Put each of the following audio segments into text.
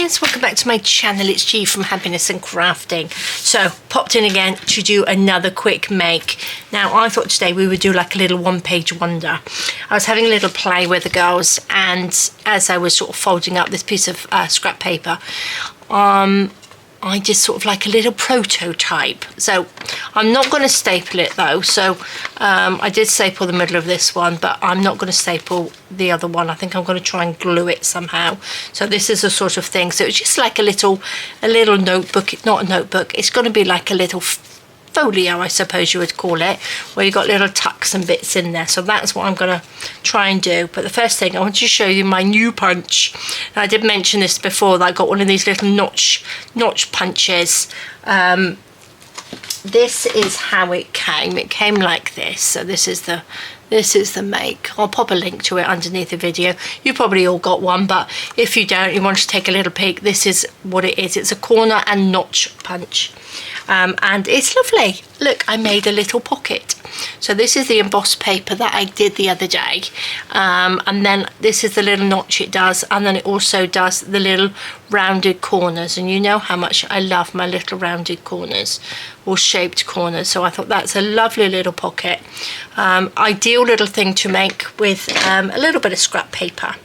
guys, welcome back to my channel. It's Chic from Happiness and Crafting. So popped in again to do another quick make. Now I thought today we would do like a little one-page wonder. I was having a little play with the girls, and as I was sort of folding up this piece of scrap paper, I just sort of like a little prototype. So I'm not going to staple it though. So I did staple the middle of this one, but I'm not going to staple the other one. I think I'm going to try and glue it somehow. So this is a sort of thing. So it's just like a little notebook, not a notebook. It's going to be like a little folio, I suppose you would call it, where you've got little tucks and bits in there. So that's what I'm going to try and do. But the first thing, I want to show you my new punch. And I did mention this before, that I got one of these little notch punches. This is how it came. It came like this. So this is the make. I'll pop a link to it underneath the video. You probably all got one, but if you don't, you want to take a little peek, this is what it is. It's a corner and notch punch. And it's lovely. Look, I made a little pocket. So this is the embossed paper that I did the other day, and then this is the little notch it does, and then it also does the little rounded corners, and you know how much I love my little rounded corners or shaped corners. So I thought that's a lovely little pocket, ideal little thing to make with a little bit of scrap paper.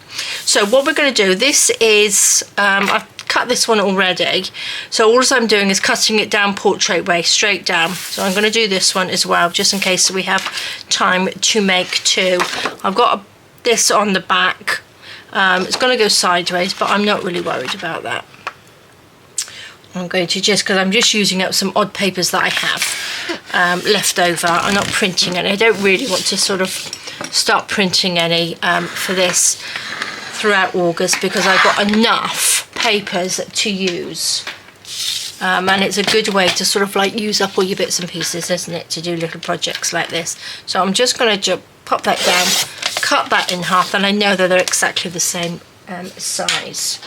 So what we're going to do, this is I've cut this one already, so all I'm doing is cutting it down portrait way, straight down. So I'm going to do this one as well, just in case we have time to make two. I've got this on the back. It's going to go sideways, but I'm not really worried about that. I'm going to because I'm just using up some odd papers that I have left over. I'm not printing any. I don't really want to sort of start printing any for this throughout August, because I've got enough papers to use, and it's a good way to sort of like use up all your bits and pieces, isn't it, to do little projects like this. So I'm just going to pop that down, cut that in half, and I know that they're exactly the same size.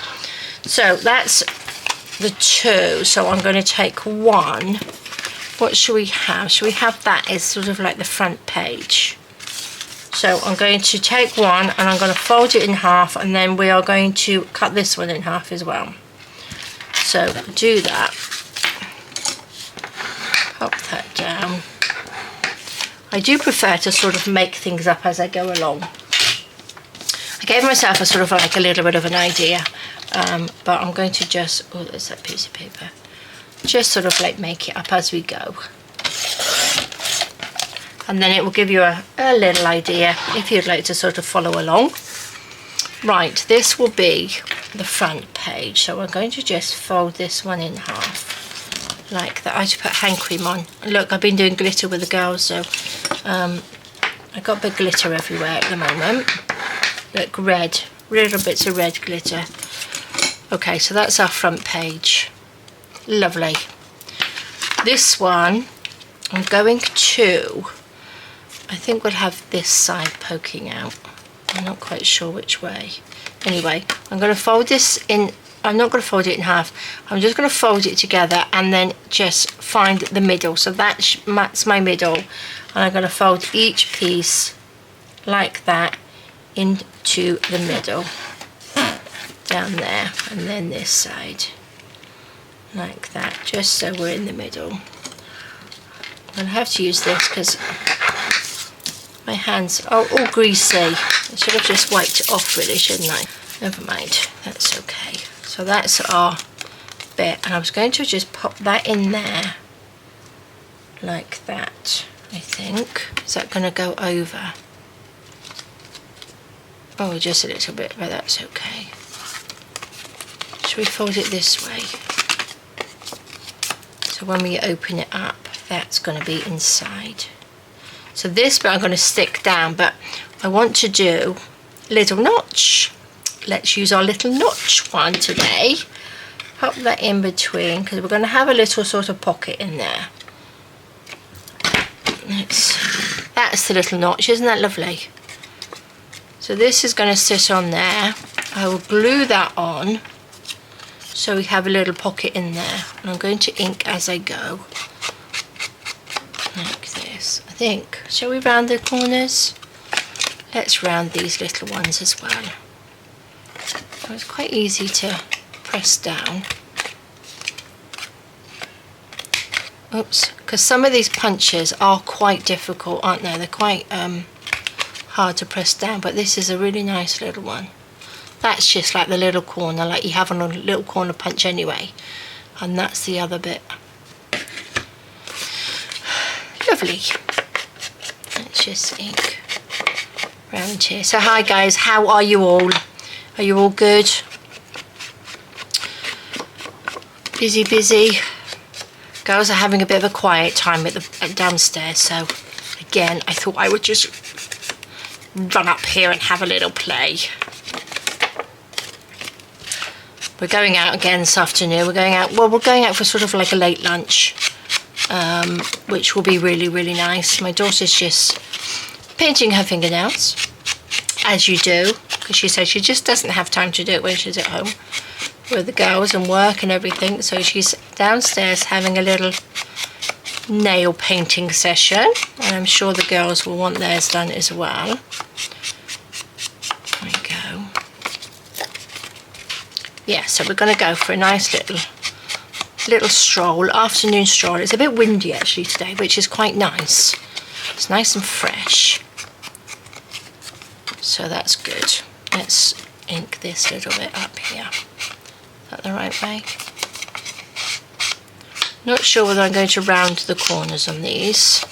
So that's the two. So I'm going to take one. What should we have? Should we have that as sort of like the front page? So I'm going to take one and I'm going to fold it in half, and then we are going to cut this one in half as well. So do that. Pop that down. I do prefer to sort of make things up as I go along. I gave myself a sort of like a little bit of an idea, but I'm going to just, oh, there's that piece of paper. Just sort of like make it up as we go. And then it will give you a little idea if you'd like to sort of follow along. Right, this will be the front page. So I'm going to just fold this one in half like that. I should put hand cream on. Look, I've been doing glitter with the girls, so I've got big glitter everywhere at the moment. Look, red, little bits of red glitter. Okay, so that's our front page. Lovely. This one, I'm going to, I think we'll have this side poking out. I'm not quite sure which way. Anyway, I'm going to fold this in. I'm not going to fold it in half. I'm just going to fold it together and then just find the middle. So that's my middle. And I'm going to fold each piece like that into the middle. Down there. And then this side. Like that. Just so we're in the middle. I'm going to have to use this because my hands are all greasy. I should have just wiped it off really, shouldn't I? Never mind, that's okay. So that's our bit, and I was going to just pop that in there like that, I think. Is that going to go over? Oh, just a little bit, but that's okay. Should we fold it this way? So when we open it up, that's going to be inside. So this bit I'm going to stick down, but I want to do a little notch. Let's use our little notch one today. Pop that in between, because we're going to have a little sort of pocket in there. That's the little notch, isn't that lovely? So this is going to sit on there. I will glue that on so we have a little pocket in there. And I'm going to ink as I go. Like this. I think, shall we round the corners? Let's round these little ones as well. So it's quite easy to press down. Oops, because some of these punches are quite difficult, aren't they? They're quite hard to press down, but this is a really nice little one. That's just like the little corner, like you have on a little corner punch anyway. And that's the other bit. Lovely. Let's just ink around here. So hi guys, how are you all? Are you all good? Busy, busy. Girls are having a bit of a quiet time at downstairs, so again I thought I would just run up here and have a little play. We're going out again this afternoon. We're going out, well, we're going out for sort of like a late lunch, which will be really, really nice. My daughter's just painting her fingernails, as you do, because she says she just doesn't have time to do it when she's at home with the girls and work and everything. So she's downstairs having a little nail painting session, and I'm sure the girls will want theirs done as well. There we go. Yeah, so we're going to go for a nice little stroll, afternoon stroll. It's a bit windy actually today, which is quite nice. It's nice and fresh, so that's good. Let's ink this little bit up here. Is that the right way? Not sure whether I'm going to round the corners on these,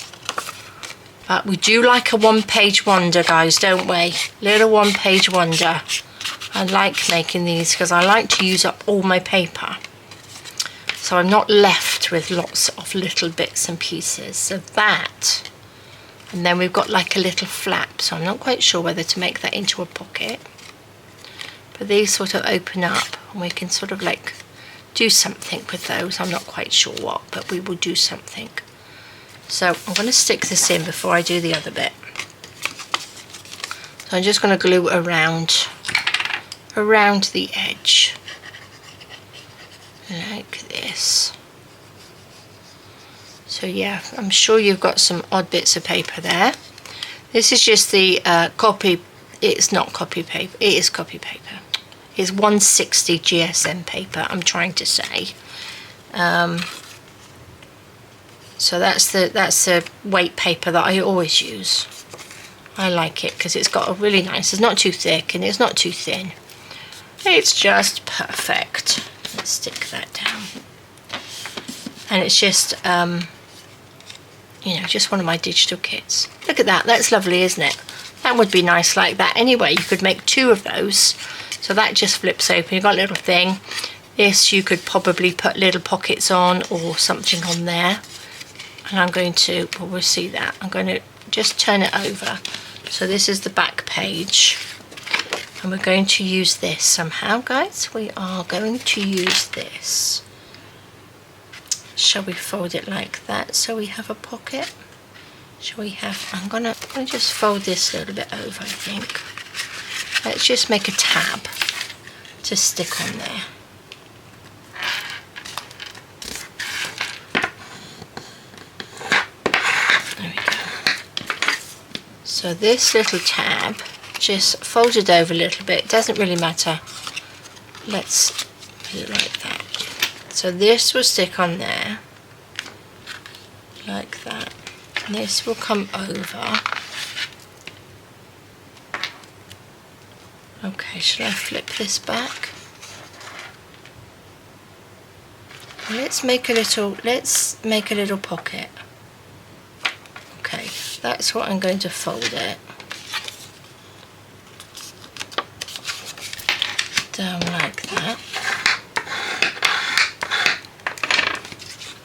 but we do like a one-page wonder, guys, don't we? Little one-page wonder. I like making these because I like to use up all my paper, so I'm not left with lots of little bits and pieces. So that, and then we've got like a little flap, so I'm not quite sure whether to make that into a pocket, but these sort of open up and we can sort of like do something with those. I'm not quite sure what, but we will do something. So I'm going to stick this in before I do the other bit. So I'm just going to glue around the edge like this. So yeah, I'm sure you've got some odd bits of paper there. This is just the copy. It's not copy paper, it is copy paper. It's 160 GSM paper, I'm trying to say. So that's the weight paper that I always use. I like it because it's got a really nice, it's not too thick and it's not too thin. It's just perfect. Let's stick that down. And it's just, you know, just one of my digital kits. Look at that, that's lovely, isn't it? That would be nice like that. Anyway, you could make two of those. So that just flips open, you've got a little thing. This you could probably put little pockets on or something on there. And I'm going to, well, we'll see that. I'm going to just turn it over. So this is the back page. And we're going to use this somehow, guys. We are going to use this. Shall we fold it like that so we have a pocket? Shall we have, I'm gonna just fold this a little bit over, I think. Let's just make a tab to stick on there. There we go. So this little tab, just fold it over a little bit, it doesn't really matter. Let's put it like that. So this will stick on there, like that. And this will come over. Okay, shall I flip this back? Let's make a little pocket. Okay, that's what I'm going to fold it. Down like that.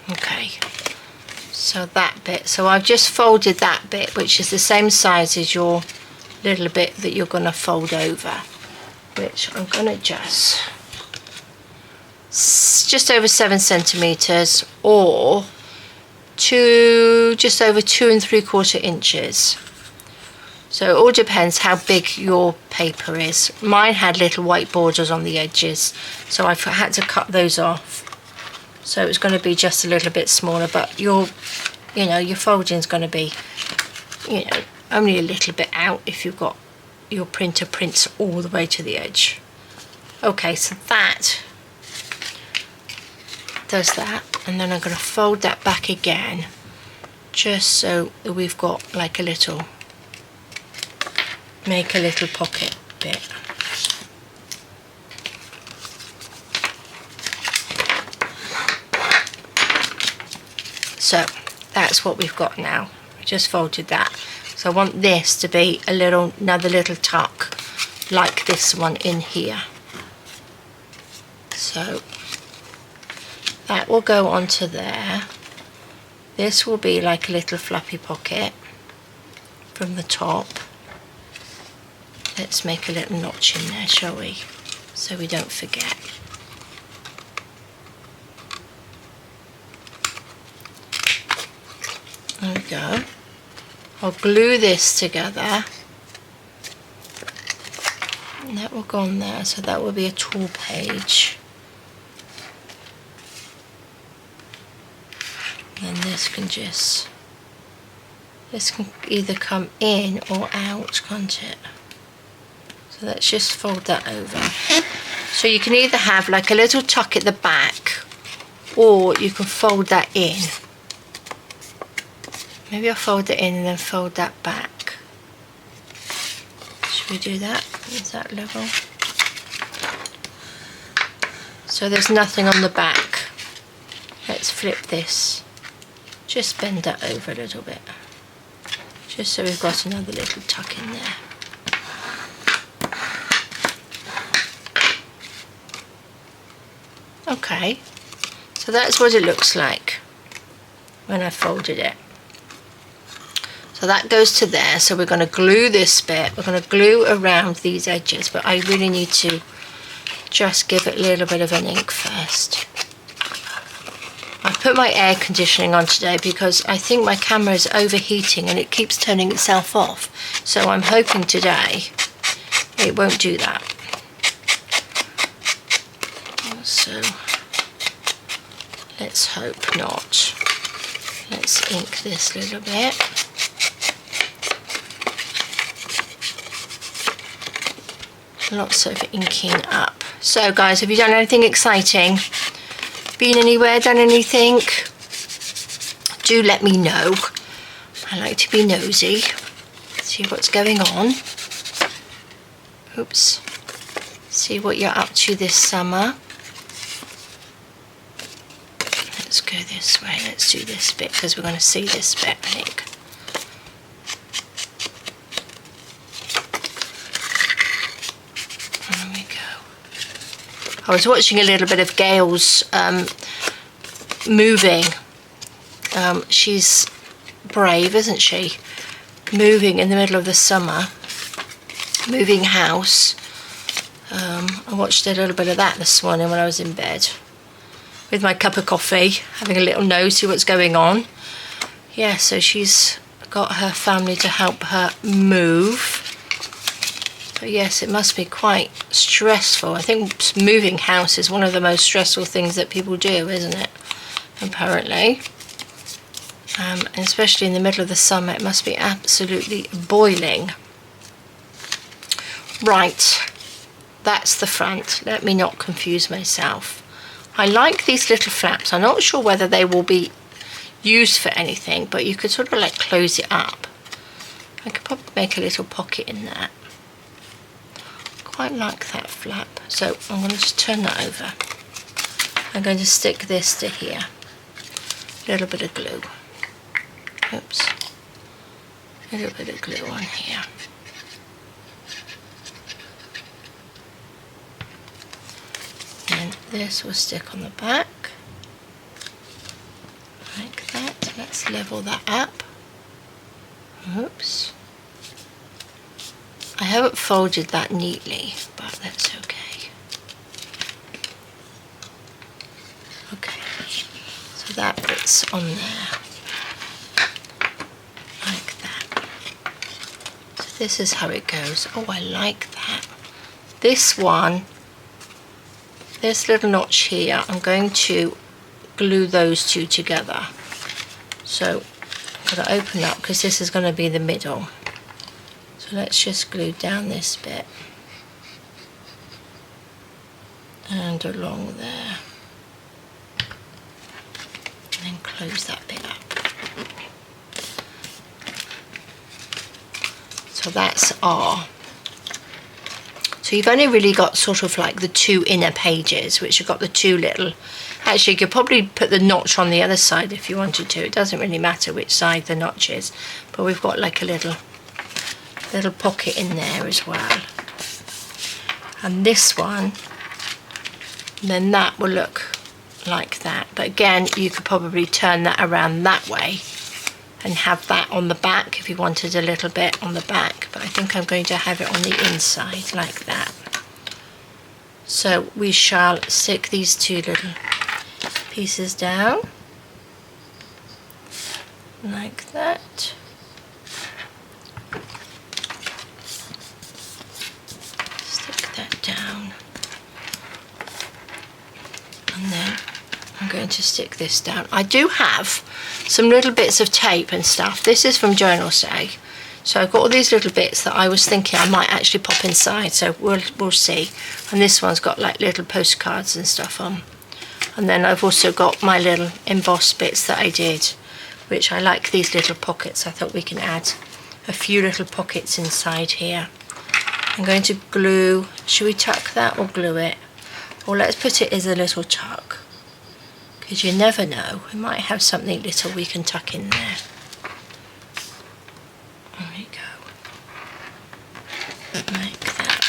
Okay, so that bit, so I've just folded that bit, which is the same size as your little bit that you're going to fold over, which I'm going to just over 7 centimeters, or just over 2 3/4 inches. So it all depends how big your paper is. Mine had little white borders on the edges, so I've had to cut those off. So it's going to be just a little bit smaller, but your folding is going to be, only a little bit out if you've got your printer prints all the way to the edge. Okay, so that does that, and then I'm going to fold that back again, just so that we've got like a little, make a little pocket bit. So that's what we've got now. I just folded that. So I want this to be another little tuck like this one in here. So that will go onto there. This will be like a little fluffy pocket from the top. Let's make a little notch in there, shall we? So we don't forget. There we go. I'll glue this together. And that will go on there, so that will be a tall page. And this can either come in or out, can't it? So let's just fold that over. So you can either have like a little tuck at the back, or you can fold that in. Maybe I'll fold it in and then fold that back. Should we do that? Is that level? So there's nothing on the back. Let's flip this. Just bend that over a little bit. Just so we've got another little tuck in there. Okay, so that's what it looks like when I folded it. So that goes to there, so we're going to glue this bit, we're going to glue around these edges, but I really need to just give it a little bit of an ink first. I put my air conditioning on today because I think my camera is overheating and it keeps turning itself off, so I'm hoping today it won't do that. So let's hope not. Let's ink this a little bit. Lots of inking up. So guys, have you done anything exciting? Been anywhere, done anything? Do let me know. I like to be nosy. See what's going on. Oops. See what you're up to this summer. Let's go this way. Let's do this bit because we're going to see this bit, I think. I was watching a little bit of Gail's moving. She's brave, isn't she? Moving in the middle of the summer. Moving house. I watched a little bit of that this morning when I was in bed. With my cup of coffee, having a little nose, see what's going on. Yeah, so she's got her family to help her move. But yes, it must be quite stressful. I think moving house is one of the most stressful things that people do, isn't it? Apparently. And especially in the middle of the summer, it must be absolutely boiling. Right, that's the front. Let me not confuse myself. I like these little flaps. I'm not sure whether they will be used for anything, but you could sort of like close it up. I could probably make a little pocket in that. Quite like that flap, so I'm going to just turn that over. I'm going to stick this to here. A little bit of glue. Oops. A little bit of glue on here. And this will stick on the back. Like that. Let's level that up. Oops. I haven't folded that neatly, but that's okay. Okay, so that bit's on there, like that. So this is how it goes. Oh, I like that. This one, this little notch here, I'm going to glue those two together. So I'm going to open up because this is going to be the middle. So let's just glue down this bit and along there. close that bit up. So that's our, so you've only really got sort of like the two inner pages, which have got the two little, actually you could probably put the notch on the other side if you wanted to. It doesn't really matter which side the notch is, but we've got like a little pocket in there as well. And this one, then that will look like that. But again, you could probably turn that around that way and have that on the back if you wanted a little bit on the back, but I think I'm going to have it on the inside like that. So we shall stick these two little pieces down like that. Stick that down, and then I'm going to stick this down. I do have some little bits of tape and stuff. This is from Journal Say. So I've got all these little bits that I was thinking I might actually pop inside, so we'll see. And this one's got like little postcards and stuff on. And then I've also got my little embossed bits that I did, which I like these little pockets. I thought we can add a few little pockets inside here. I'm going to glue, should we tuck that or glue it? Or let's put it as a little tuck, because you never know, we might have something little we can tuck in there. There we go. Like that.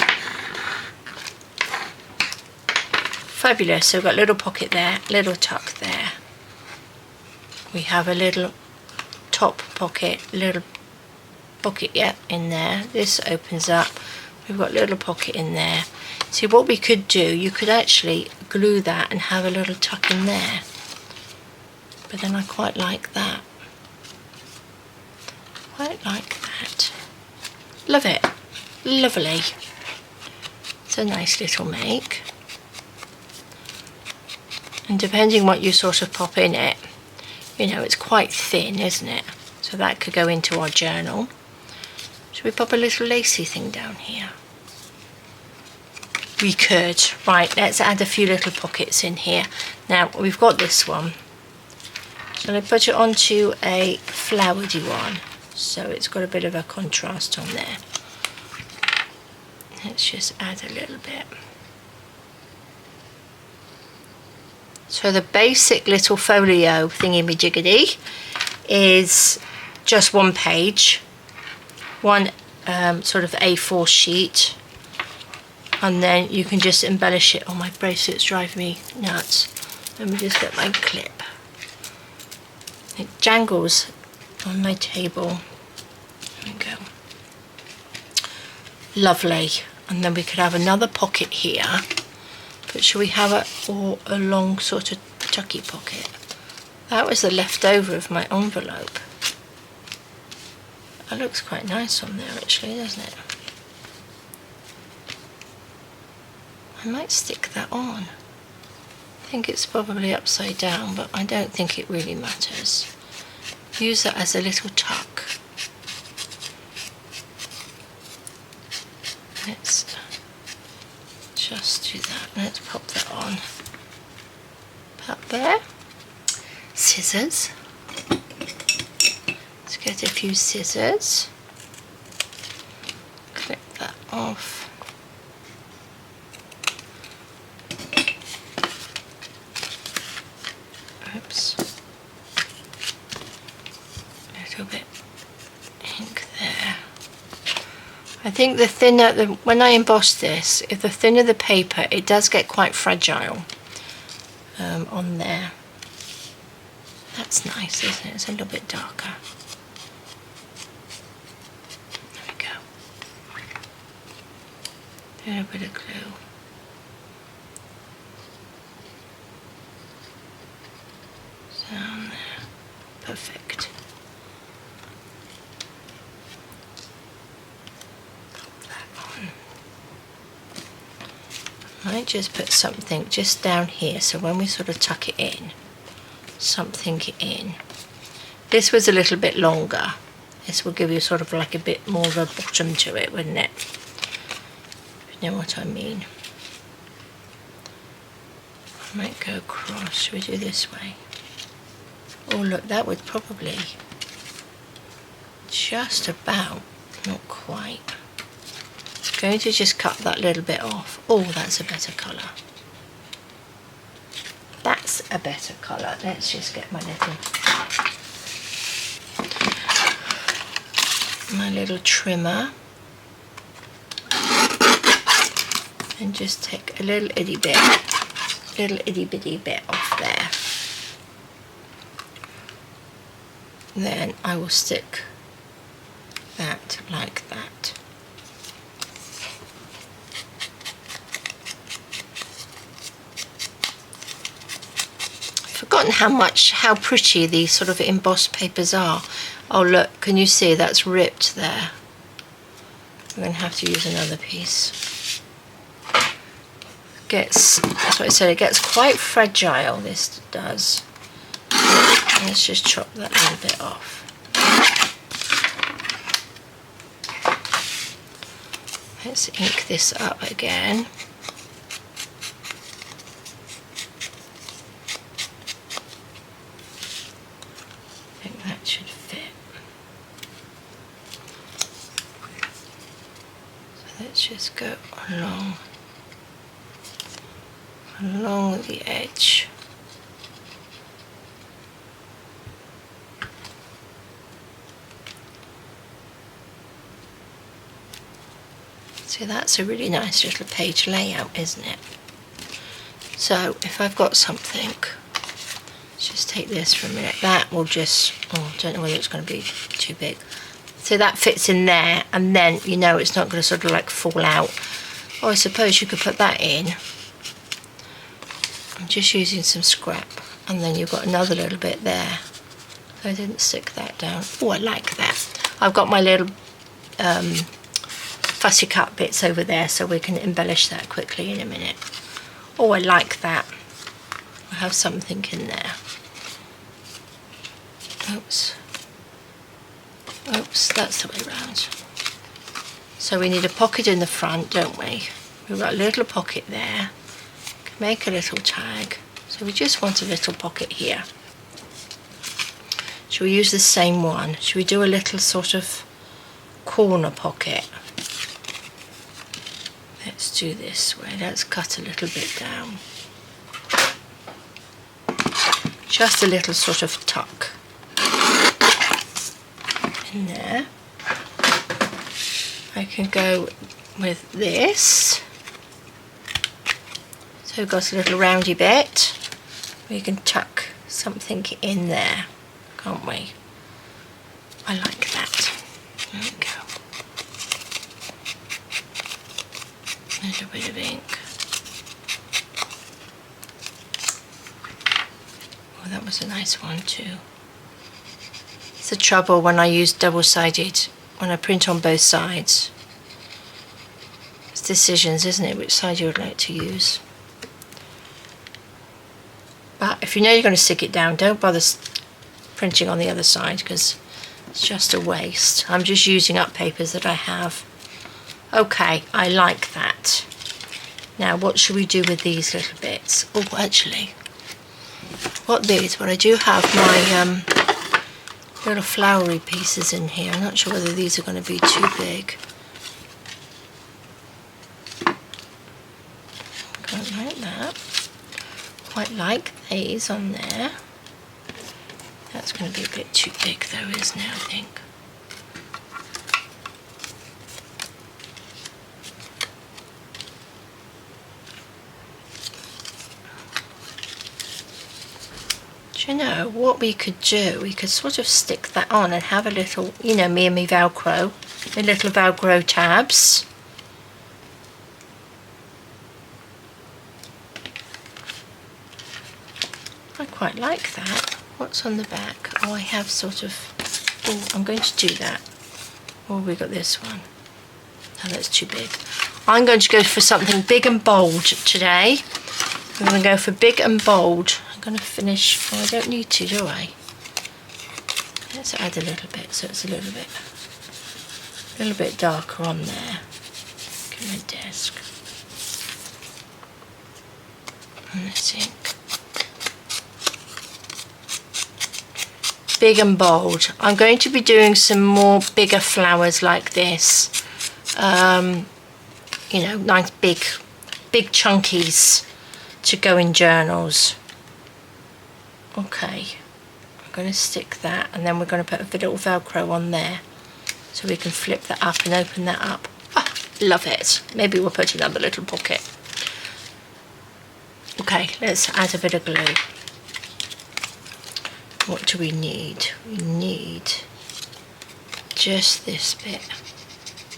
Fabulous. So we've got a little pocket there, little tuck there. We have a little top pocket, little pocket, yeah, in there. This opens up. We've got a little pocket in there. See, what we could do, you could actually glue that and have a little tuck in there. But then I quite like that. Quite like that. Love it. Lovely. It's a nice little make. And depending what you sort of pop in it, you know, it's quite thin, isn't it? So that could go into our journal. Should we pop a little lacy thing down here? We could. Right, let's add a few little pockets in here. Now, we've got this one. So I put it onto a flowery one, so it's got a bit of a contrast on there. Let's just add a little bit. So the basic little folio thingy-me-jiggity is just one page, one sort of A4 sheet, and then you can just embellish it. Oh, my bracelets drive me nuts. Let me just get my clip. It jangles on my table. There we go. Lovely. And then we could have another pocket here. But should we have a long sort of tucky pocket? That was the leftover of my envelope. That looks quite nice on there actually, doesn't it? I might stick that on. I think it's probably upside down, but I don't think it really matters. Use that as a little tuck. Let's just do that. Let's pop that on. Pop there. Scissors. Let's get a few scissors. Clip that off. Oops. A little bit ink there. I think the thinner, when I emboss this, if the thinner the paper, it does get quite fragile on there. That's nice, isn't it? It's a little bit darker. There we go. A little bit of glue. Down there. Perfect. Pop that on. I might just put something just down here, so when we sort of tuck it in, something in. This was a little bit longer. This will give you sort of like a bit more of a bottom to it, wouldn't it? If you know what I mean. I might go across. Should we do this way? Oh look, that would probably just about, not quite. I'm going to just cut that little bit off. Oh, that's a better colour. That's a better colour. Let's just get my little trimmer and just take a little itty bitty bit off there. Then I will stick that like that. Forgotten how pretty these sort of embossed papers are. Oh look, can you see that's ripped there? We're going to have to use another piece. That's what I said, it gets quite fragile, this does. Let's just chop that little bit off. Let's ink this up again. I think that should fit. So let's just go along the edge. So that's a really nice little page layout, isn't it? So if I've got something, let's just take this for a minute. That will just, oh, I don't know whether it's going to be too big. So that fits in there, and then you know it's not going to sort of like fall out. Or I suppose you could put that in. I'm just using some scrap, and then you've got another little bit there. I didn't stick that down. Oh, I like that. I've got my little fussy cut bits over there, so we can embellish that quickly in a minute. Oh, I like that. I have something in there. Oops. Oops, that's the way around. So we need a pocket in the front, don't we? We've got a little pocket there. Make a little tag. So we just want a little pocket here. Should we use the same one? Should we do a little sort of corner pocket? Let's do this way. Let's cut a little bit down. Just a little sort of tuck in there. I can go with this. So we've got a little roundy bit. We can tuck something in there, can't we? I like that. There we go. A little bit of ink. Oh, that was a nice one too. It's the trouble when I use double-sided, when I print on both sides. It's decisions, isn't it, which side you would like to use. But if you know you're going to stick it down, don't bother printing on the other side, because it's just a waste. I'm just using up papers that I have. Okay, I like that. Now what should we do with these little bits? Oh, actually, what I do have my little flowery pieces in here. I'm not sure whether these are going to be too big. Quite like that. Quite like these on there. That's going to be a bit too big though, isn't it, I think? Do you know what we could do? We could sort of stick that on and have a little, you know, me and me Velcro, the little Velcro tabs. I quite like that. What's on the back? Oh, I have sort of, oh, I'm going to do that. Oh, we got this one. Oh, that's too big. I'm going to go for something big and bold today. I'm going to go for big and bold. I'm going to finish, oh, I don't need to, do I? Let's add a little bit, so it's a little bit darker on there. Look at my desk. And this ink. big and bold. I'm going to be doing some more bigger flowers like this. You know, nice big chunkies to go in journals. Okay, I'm going to stick that, and then we're going to put a little Velcro on there so we can flip that up and open that up. Ah, love it. Maybe we'll put another little pocket. Okay, let's add a bit of glue. What do we need? We need just this bit,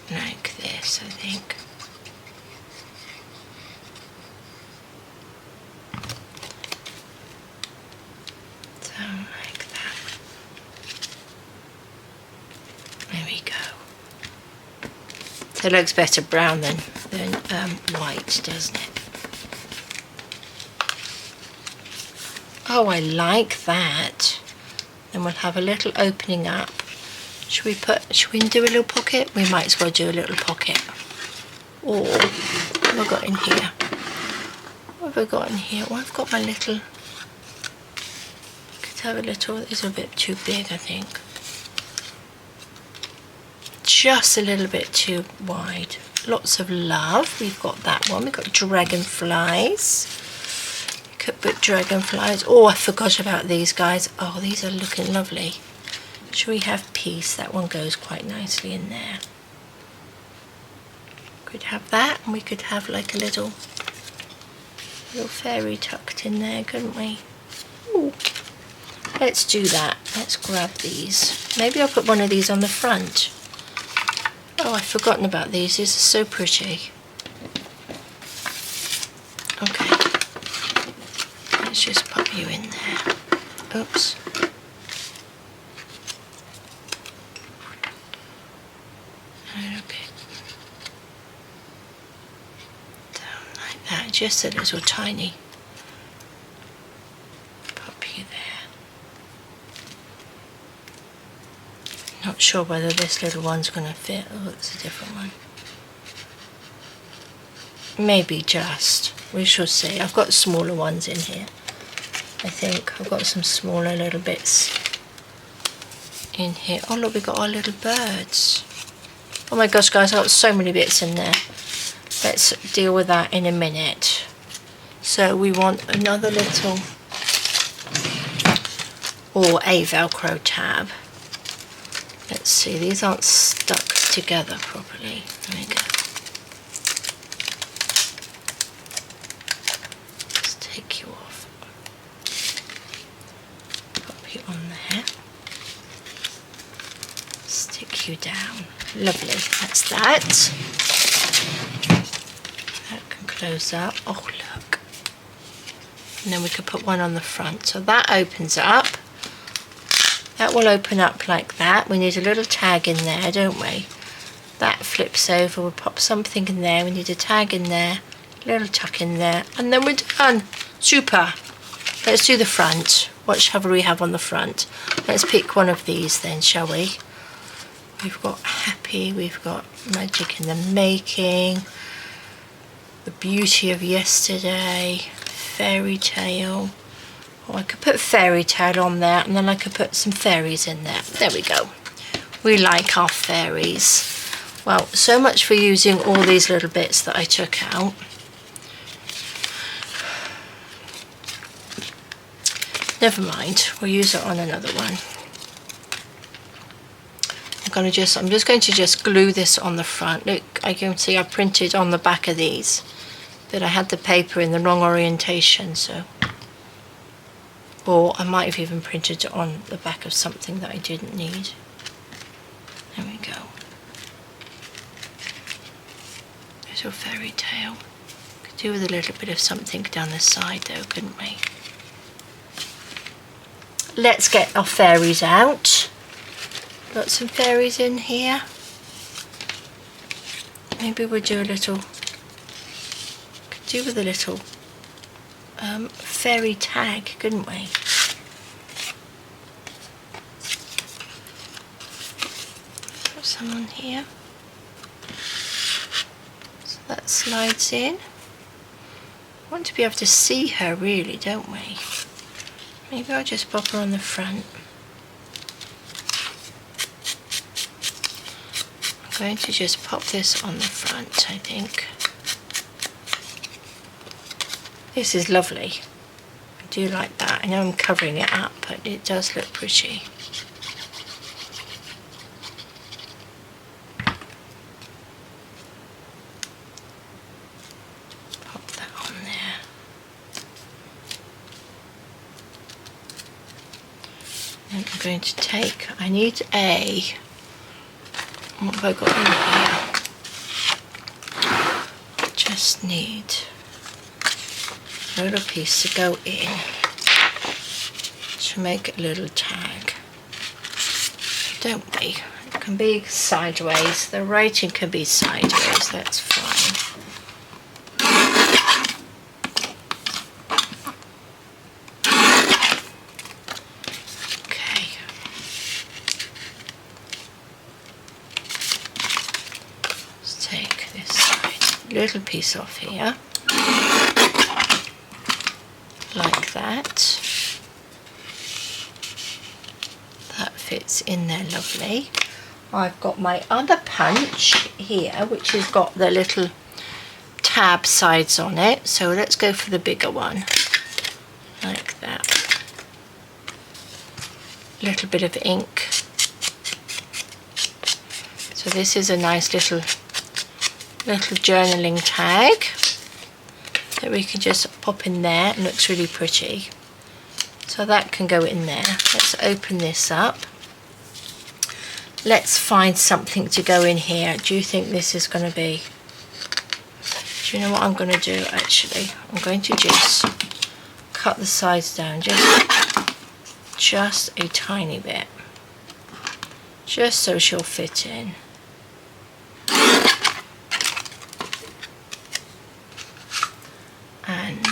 like this, I think. So, like that. There we go. So it looks better brown than white, doesn't it? Oh, I like that. Then we'll have a little opening up. Should we do a little pocket? We might as well do a little pocket. Or, what have I got in here? What have I got in here? Well, I've got my little, could have a little, these are a bit too big, I think. Just a little bit too wide. Lots of love. We've got that one. We've got dragonflies. Could put dragonflies. Oh, I forgot about these guys. Oh, these are looking lovely. Should we have peace? That one goes quite nicely in there. Could have that, and we could have like a little fairy tucked in there, couldn't we? Ooh. Let's do that. Let's grab these. Maybe I'll put one of these on the front. Oh, I've forgotten about these. These are so pretty. Okay. Let's just pop you in there. Oops. Okay. Down like that, just a little tiny. Pop you there. Not sure whether this little one's going to fit. Oh, it's a different one. Maybe just. We shall see. I've got smaller ones in here. I think I've got some smaller little bits in here. Oh look, we've got our little birds. Oh my gosh guys, I've got so many bits in there. Let's deal with that in a minute. So we want another little, or a Velcro tab. Let's see, these aren't stuck together properly. There we go. Let's take you off. Pop you on there. Stick you down. Lovely, that's that. That can close up. Oh look. And then we could put one on the front. So that opens up. That will open up like that. We need a little tag in there, don't we? That flips over, we'll pop something in there. We need a tag in there, a little tuck in there, and then we're done. Super. Let's do the front. What shall we have on the front? Let's pick one of these then, shall we? We've got happy, we've got magic in the making, the beauty of yesterday, fairy tale. Oh, I could put fairy tale on there, and then I could put some fairies in there. There we go. We like our fairies. Well, so much for using all these little bits that I took out. Never mind, we'll use it on another one. I'm just going to glue this on the front. Look, I can see I printed on the back of these, but I had the paper in the wrong orientation, so. Or I might have even printed it on the back of something that I didn't need. There we go. There's your fairy tale. Could do with a little bit of something down the side though, couldn't we? Let's get our fairies out. Got some fairies in here. Maybe we'll do a little, could do with a little fairy tag, couldn't we? Put some on here. So that slides in. I want to be able to see her really, don't we? Maybe I'll just pop her on the front. going to just pop this on the front, I think. This is lovely. I do like that. I know I'm covering it up, but it does look pretty. Pop that on there. And I'm going to take, I need a, what have I got in here? I just need a little piece to go in to make a little tag. Don't we? It can be sideways. The writing can be sideways. That's fine. Okay. Let's take this side. Little piece off here. Like that. That fits in there lovely. I've got my other punch here, which has got the little tab sides on it. So let's go for the bigger one. Like that. Little bit of ink. So this is a nice little journaling tag that we can just pop in there. It looks really pretty. So that can go in there. Let's open this up. Let's find something to go in here. Do you think this is going to be... Do you know what I'm going to do actually? I'm going to just cut the sides down just a tiny bit. Just so she'll fit in. And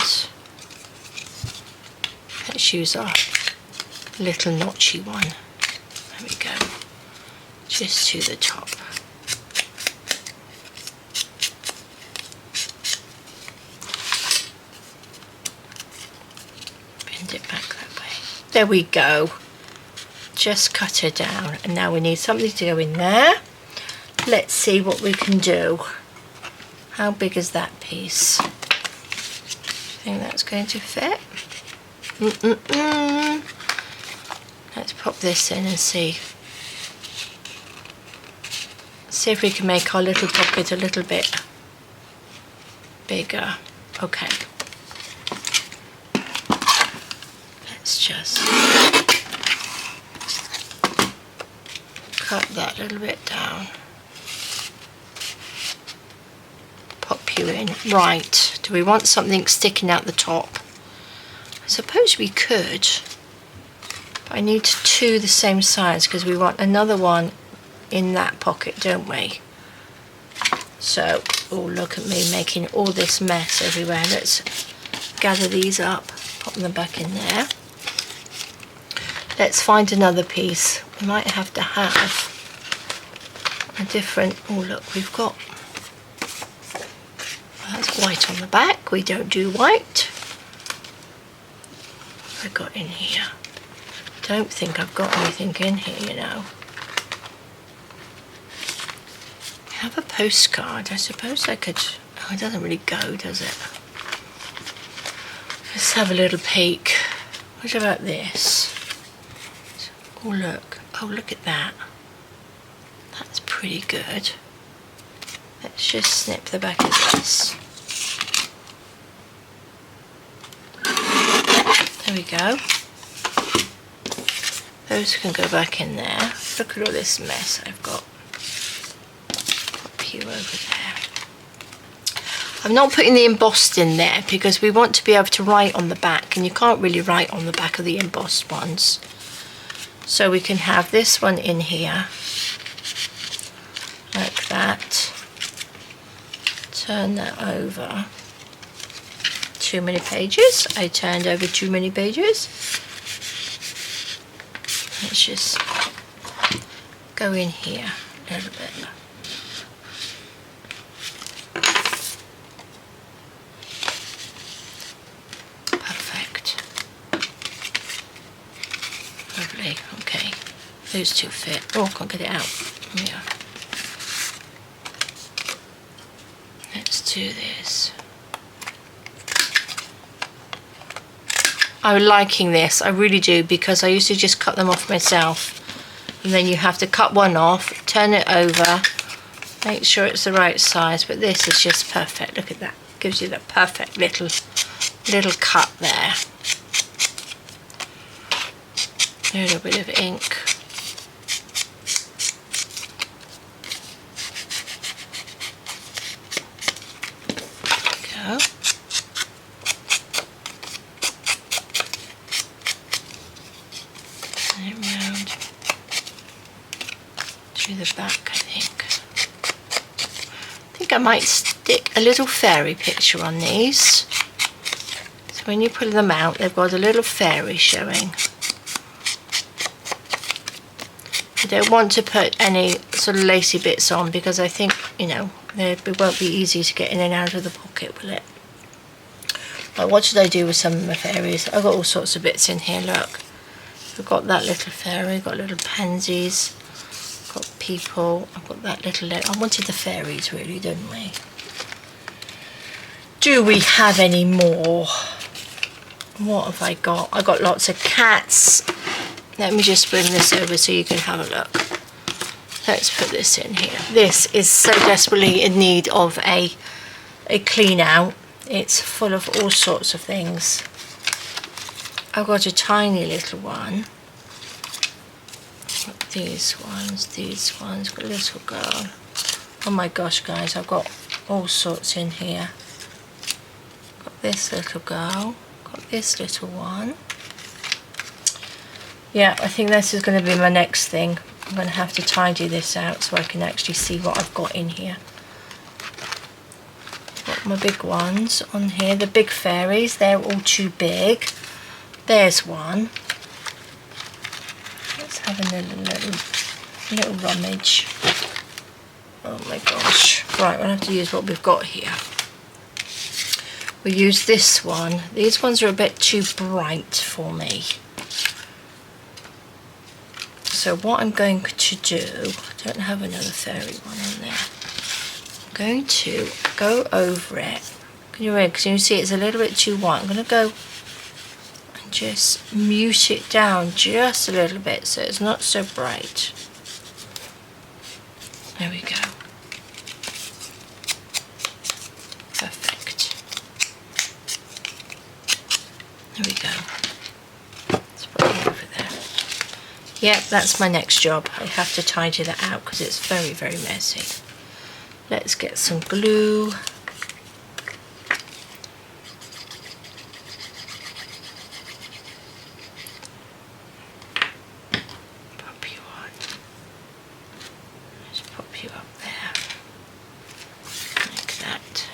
let's use our little notchy one. There we go. Just to the top. Bend it back that way. There we go. Just cut her down. And now we need something to go in there. Let's see what we can do. How big is that piece? I think that's going to fit. Let's pop this in and see if we can make our little pocket a little bit bigger. Okay. Let's just cut that little bit down. Pop you in. Right. Do we want something sticking out the top? I suppose we could. But I need two the same size because we want another one in that pocket, don't we? So, oh, look at me making all this mess everywhere. Let's gather these up, pop them back in there. Let's find another piece. We might have to have a different, oh look, we've got, that's white on the back. We don't do white. What have I got in here? Don't think I've got anything in here, you know. I have a postcard. I suppose I could... Oh, it doesn't really go, does it? Let's have a little peek. What about this? Oh, look. Oh, look at that. That's pretty good. Let's just snip the back of this. There we go. Those can go back in there. Look at all this mess I've got. Pop you over there. I'm not putting the embossed in there because we want to be able to write on the back, and you can't really write on the back of the embossed ones. So we can have this one in here, like that. Turn that over. Too many pages. I turned over too many pages. Let's just go in here a little bit. Perfect. Lovely. Okay. Those two fit. Oh, I can't get it out. Yeah. do this. I'm liking this, I really do, because I used to just cut them off myself. And then you have to cut one off, turn it over, make sure it's the right size, but this is just perfect. Look at that, gives you that perfect little cut there. A little bit of ink. There we go. Turn it round to the back, I think. I think I might stick a little fairy picture on these. So when you pull them out, they've got a little fairy showing. I don't want to put any sort of lacy bits on because I think, you know, it won't be easy to get in and out of the pocket, will it? But what should I do with some of my fairies? I've got all sorts of bits in here, look. I've got that little fairy, got little pansies, got people, I've got that little, I wanted the fairies really, didn't we? Do we have any more? What have I got? I've got lots of cats. Let me just bring this over so you can have a look. Let's put this in here. This is so desperately in need of a clean out. It's full of all sorts of things. I've got a tiny little one. Got these ones, got a little girl. Oh my gosh, guys, I've got all sorts in here. Got this little girl, got this little one. Yeah, I think this is going to be my next thing. I'm going to have to tidy this out so I can actually see what I've got in here. Got my big ones on here, the big fairies, they're all too big. There's one. Let's have a little rummage. Oh my gosh. Right, we'll have to use what we've got here. We'll use this one. These ones are a bit too bright for me. So what I'm going to do, I don't have another fairy one on there. I'm going to go over it. Can you see it's a little bit too white? I'm going to go and just mute it down just a little bit so it's not so bright. There we go. Perfect. There we go. Let's put it over there. Yep, that's my next job. I have to tidy that out because it's very, very messy. Let's get some glue. Pop you on. Just pop you up there. Like that.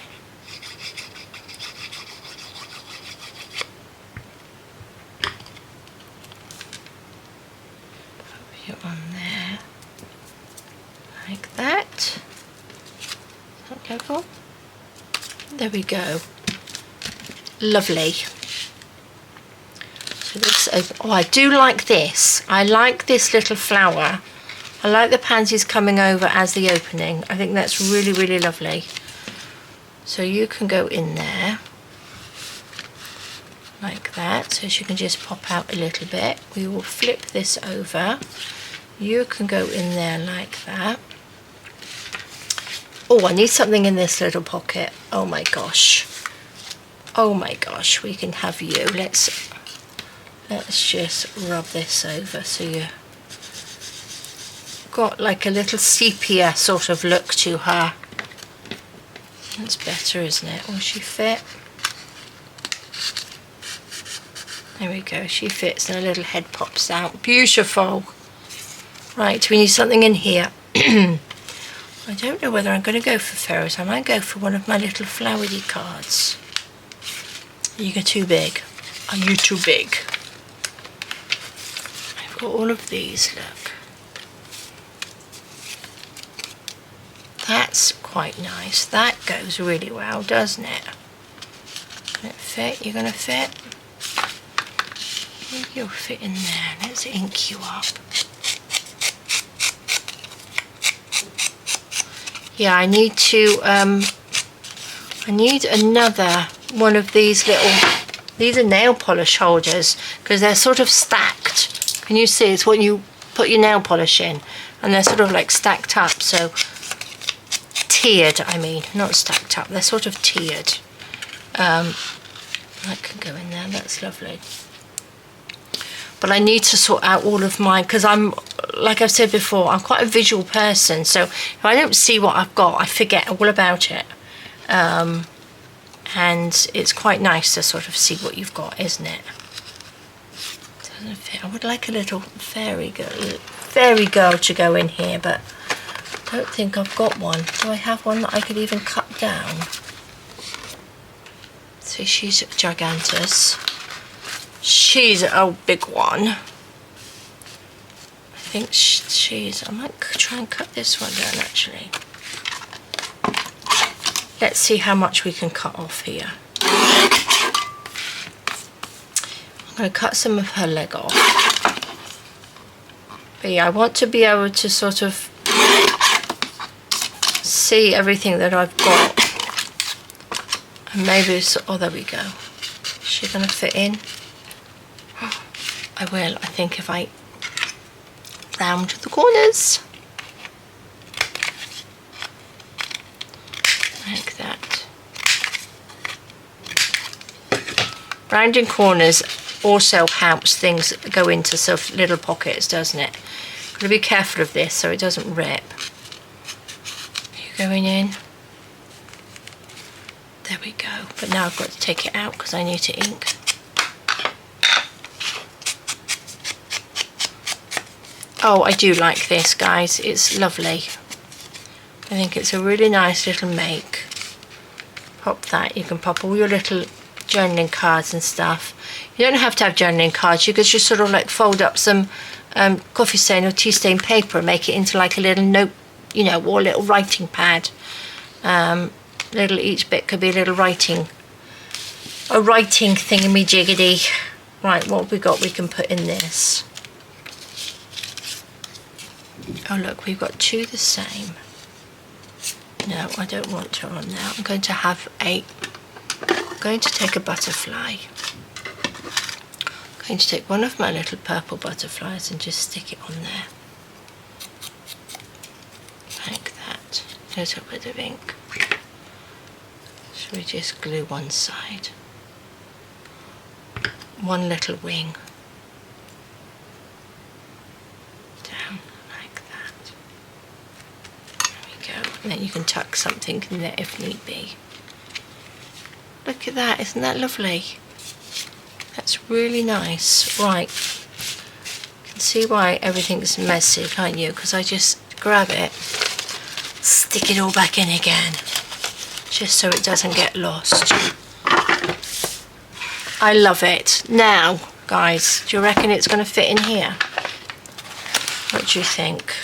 On there, like that. Careful. There we go. Lovely. So this, oh, I do like this. I like this little flower. I like the pansies coming over as the opening. I think that's really, really lovely. So you can go in there like that, so she can just pop out a little bit. We will flip this over. You can go in there like that. Oh, I need something in this little pocket. Oh my gosh. Oh my gosh, we can have you. Let's just rub this over so you got like a little sepia sort of look to her. That's better, isn't it? Will she fit? There we go, she fits and a little head pops out. Beautiful. Right, we need something in here. I don't know whether I'm going to go for fairies. I might go for one of my little flowery cards. You go too big. Are you too big? I've got all of these, look. That's quite nice. That goes really well, doesn't it? Can it fit? You're going to fit? You'll fit in there. Let's ink you up. Yeah, I need to I need another one of these little, these are nail polish holders because they're sort of stacked. Can you see? It's what you put your nail polish in, and they're sort of like stacked up, so tiered, I mean, not stacked up, they're sort of tiered. That can go in there, that's lovely. But I need to sort out all of mine because I'm, like I've said before, I'm quite a visual person, so if I don't see what I've got, I forget all about it. And it's quite nice to sort of see what you've got, isn't it? Doesn't fit. I would like a little fairy girl to go in here, but I don't think I've got one. Do I have one that I could even cut down? So she's gigantus. She's a big one. I think she's, I might try and cut this one down actually. Let's see how much we can cut off here. I'm going to cut some of her leg off. But yeah, I want to be able to sort of see everything that I've got. And maybe, oh, there we go. Is she going to fit in? I will, I think, if I round the corners. Like that. Rounding corners also helps things go into sort of little pockets, doesn't it? Got to be careful of this so it doesn't rip. Are you going in? There we go. But now I've got to take it out because I need to ink. Oh, I do like this, guys. It's lovely. I think it's a really nice little make. Pop that. You can pop all your little journaling cards and stuff. You don't have to have journaling cards. You could just sort of like fold up some coffee stain or tea stain paper and make it into like a little note, you know, or a little writing pad. Each bit could be a little writing thingamajiggy. Right, what have we got we can put in this? Oh look, we've got two the same. No, I don't want to on now. I'm going to take a butterfly. I'm going to take one of my little purple butterflies and just stick it on there. Like that. A little bit of ink. Should we just glue one side? One little wing. Down like that. There we go. And then you can tuck something in there if need be. Look at that, isn't that lovely? That's really nice. Right. You can see why everything's messy, can't you? Because I just grab it, stick it all back in again. Just so it doesn't get lost. I love it. Now, guys, do you reckon it's going to fit in here? What do you think?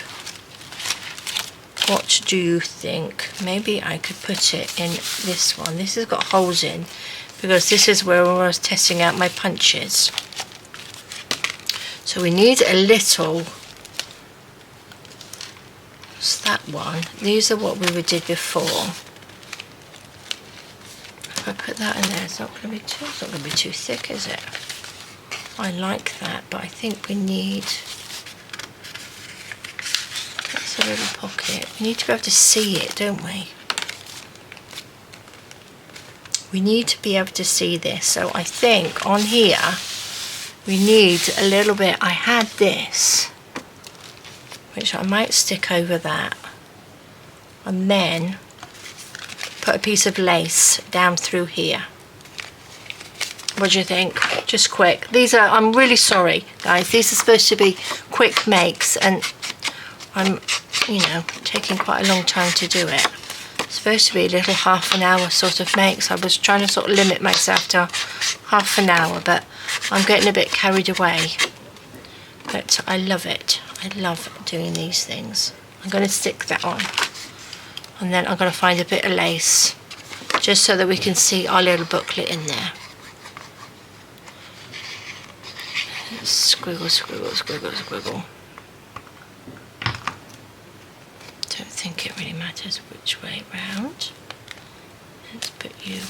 What do you think? Maybe I could put it in this one. This has got holes in because this is where I was testing out my punches. So we need a little. What's that one? These are what we did before. If I put that in there, it's not going to be too thick, is it? I like that, but I think we need. That's a little pocket. We need to be able to see it, don't we? We need to be able to see this. So I think on here we need a little bit. I had this, which I might stick over that, and then put a piece of lace down through here. What do you think? Just quick. These are, I'm really sorry guys, these are supposed to be quick makes and I'm, you know, taking quite a long time to do it. It's supposed to be a little half an hour sort of makes. I was trying to sort of limit myself to half an hour, but I'm getting a bit carried away. But I love it. I love doing these things. I'm going to stick that on. And then I'm going to find a bit of lace just so that we can see our little booklet in there. Squiggle, squiggle, squiggle, squiggle. Don't think it really matters which way round. Let's put you,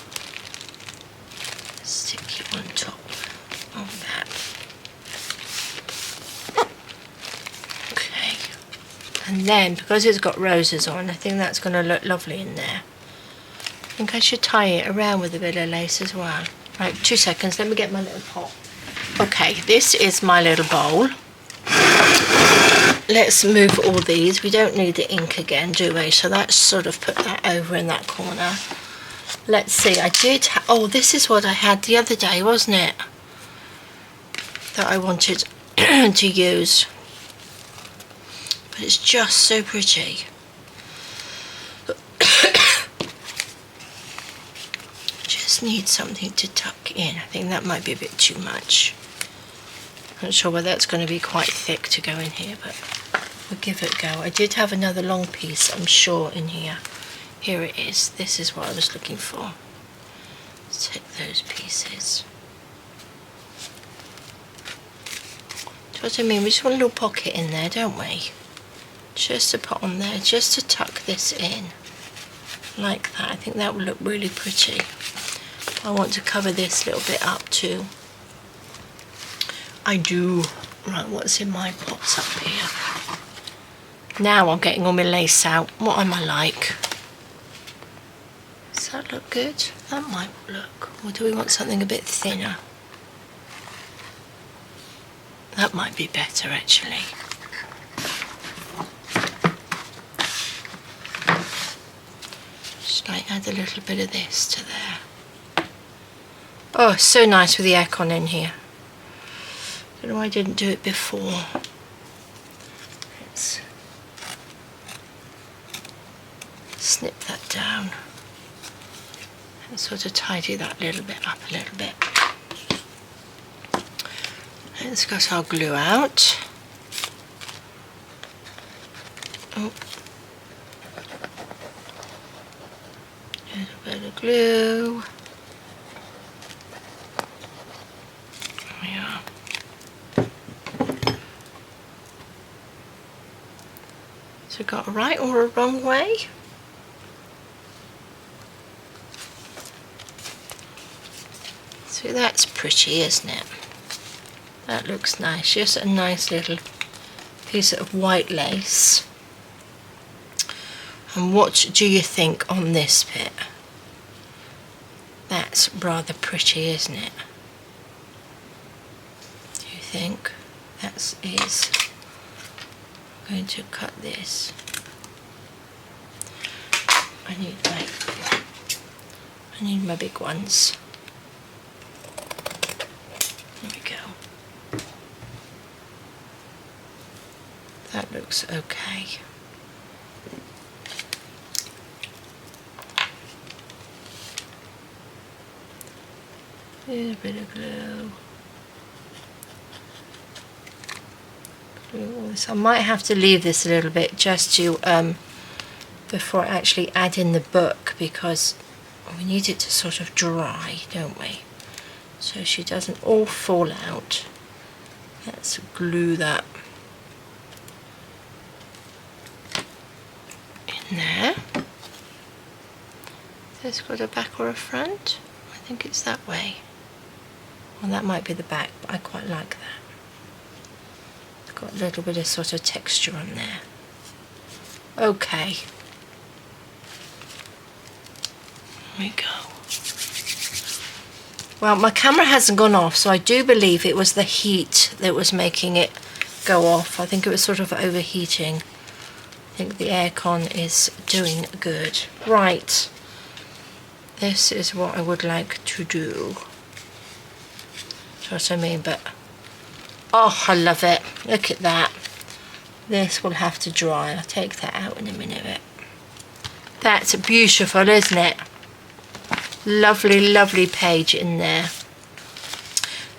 stick you on top of that. Okay, and then because it's got roses on, I think that's going to look lovely in there. I think I should tie it around with a bit of lace as well. Right, 2 seconds, let me get my little pot. Okay, this is my little bowl. Let's move all these. We don't need the ink again, do we? So let's sort of put that over in that corner. Let's see, I did, oh, this is what I had the other day, wasn't it? That I wanted to use. But it's just so pretty. Just need something to tuck in. I think that might be a bit too much. Not sure whether that's going to be quite thick to go in here, but we'll give it a go. I did have another long piece, I'm sure, in here. Here it is. This is what I was looking for. Let's take those pieces. Do you know what I mean? We just want a little pocket in there, don't we? Just to put on there, just to tuck this in. Like that. I think that will look really pretty. I want to cover this little bit up too. I do. Right, what's in my pots up here? Now I'm getting all my lace out. What am I like? Does that look good? That might look. Or do we want something a bit thinner? That might be better actually. Just like add a little bit of this to there. Oh, so nice with the aircon in here. I don't know why I didn't do it before. Let's snip that down and sort of tidy that little bit up a little bit. Let's get our glue out. Oh. A little bit of glue. So got a right or a wrong way? So that's pretty, isn't it? That looks nice. Just a nice little piece of white lace. And what do you think on this bit? That's rather pretty, isn't it? Do you think? That is. I'm going to cut this. I need my big ones. There we go. That looks okay. A little bit of glue. So I might have to leave this a little bit just to before I actually add in the book, because we need it to sort of dry, don't we? So she doesn't all fall out. Let's glue that in there. So it's got a back or a front. I think it's that way. Well, that might be the back, but I quite like that. Got a little bit of sort of texture on there. Okay. There we go. Well, my camera hasn't gone off, so I do believe it was the heat that was making it go off. I think it was sort of overheating. I think the aircon is doing good. Right. This is what I would like to do. That's what I mean, but oh, I love it. Look at that. This will have to dry. I'll take that out in a minute. That's beautiful, isn't it? Lovely, lovely page in there.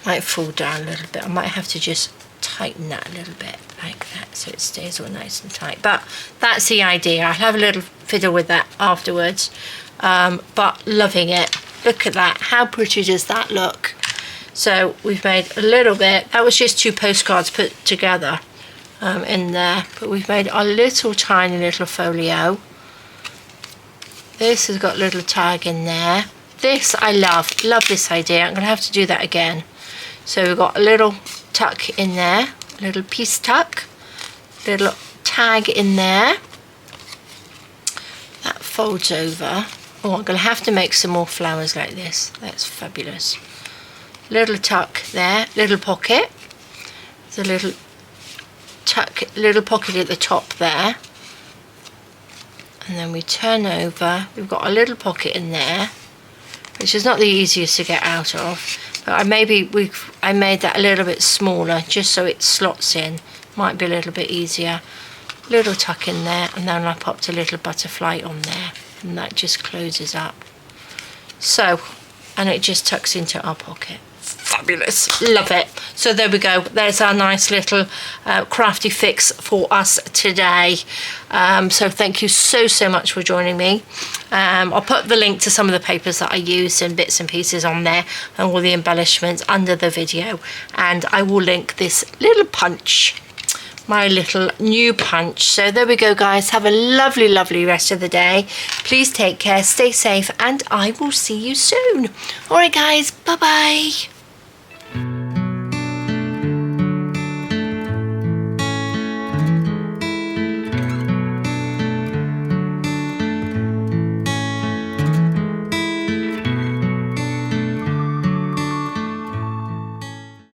Might fall down a little bit. I might have to just tighten that a little bit like that so it stays all nice and tight. But that's the idea. I'll have a little fiddle with that afterwards. But loving it. Look at that. How pretty does that look? So we've made a little bit. That was just 2 postcards put together in there. But we've made a little tiny little folio. This has got a little tag in there. This I love this idea. I'm going to have to do that again. So we've got a little tuck in there, a little piece tuck, little tag in there. That folds over. Oh, I'm going to have to make some more flowers like this. That's fabulous. Little tuck there, little pocket. There's a little tuck, little pocket at the top there. And then we turn over. We've got a little pocket in there, which is not the easiest to get out of. But I made that a little bit smaller just so it slots in. Might be a little bit easier. Little tuck in there, and then I popped a little butterfly on there, and that just closes up. So, and it just tucks into our pocket. Fabulous, love it. So there we go, there's our nice little crafty fix for us today. So thank you so much for joining me. I'll put the link to some of the papers that I used and bits and pieces on there, and all the embellishments under the video, and I will link this little punch, my little new punch. So there we go, guys. Have a lovely rest of the day. Please take care, stay safe, and I will see you soon. All right, guys, bye bye.